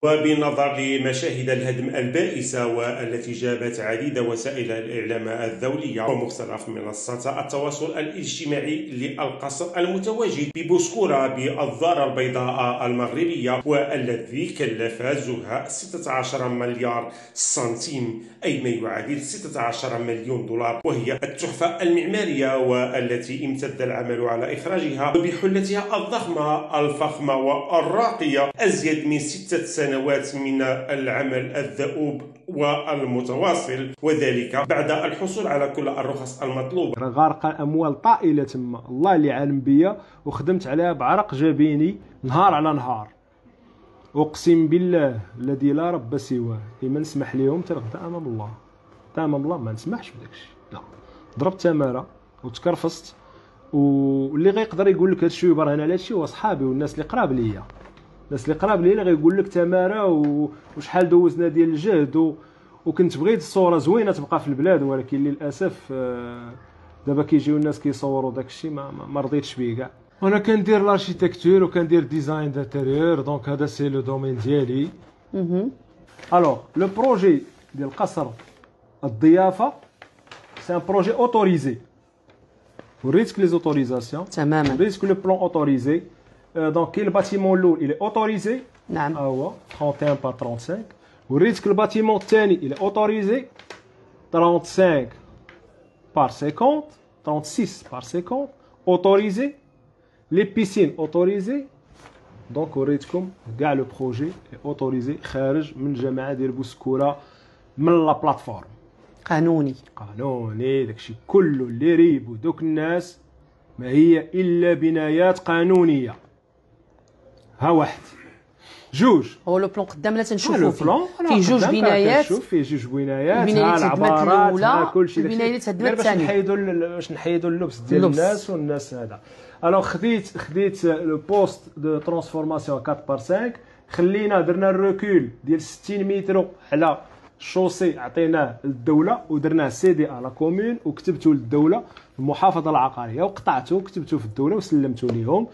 وبالنظر لمشاهد الهدم البائسة والتي جابت عديد وسائل الإعلام الدولية ومختلف منصات التواصل الاجتماعي للقصر المتواجد ببوسكورة بالدار البيضاء المغربية، والذي كلف زها 16 مليار سنتيم، أي ما يعادل 16 مليون دولار، وهي التحفة المعمارية والتي امتد العمل على إخراجها بحلتها الضخمة الفخمة والراقية أزيد من 6 سنوات من العمل الدؤوب والمتواصل، وذلك بعد الحصول على كل الرخص المطلوبة. غارقه اموال طائله تما، الله اللي عالم بيا، وخدمت عليها بعرق جبيني نهار على نهار، اقسم بالله الذي لا رب سواه. ما نسمح لهم ترغد امام الله، امام الله ما نسمحش بداكشي. لا، ضربت تماره وتكرفست، واللي غيقدر يقول لك هادشي ويبرهن على هادشي هو صحابي والناس اللي قراب ليا. الناس اللي قراب ليا غيقول لك تماره وشحال دوزنا ديال الجهد، وكنت بغيت الصوره زوينه تبقى في البلاد، ولكن للاسف دابا كيجيو الناس كيصوروا داكشي ما رضيتش بيه كاع. وانا كندير لاركيتكتور وكندير ديزاين دانتيريور، دونك هذا سي لو دومين ديالي. الوغ لو بروجي ديال قصر الضيافه سي ان بروجي اوتوريزي، وريتك لي زوتوريزاسيون تماما، وريتك لو بلان اوتوريزي. دونك كاين الباتيمون الاول الي اوتوريزي، نعم هو 31 بار 35، وريتك الباتيمون الثاني الي اوتوريزي 35 بار 50، 36 بار 50 اوتوريزي، لي بيسين اوتوريزي. دونك وريتكم كاع لو بروجي اوتوريزي خارج من الجامعه ديال بوسكوره من لا بلاتفورم قانوني داكشي كله اللي ريبو دوك الناس ما هي الا بنايات قانونيه. ها واحد جوج، هو لو بلون قدامنا تنشوفوا فيه جوج بنايات، فيه جوج بنايات، البنايه اللي تهدمت الاولى، كلشي البنايه اللي تهدمت الثانيه، باش نحيدوا اللبس ديال الناس والناس هذا. الوغ خديت لو بوست دو ترانسفورماسيون 4 بار 5، خلينا درنا الركول ديال 60 متر على الشوسي، عطيناه للدوله ودرناه سي دي على كومون، وكتبته للدوله المحافظه العقاريه، وقطعته وكتبته في الدوله وسلمته ليهم.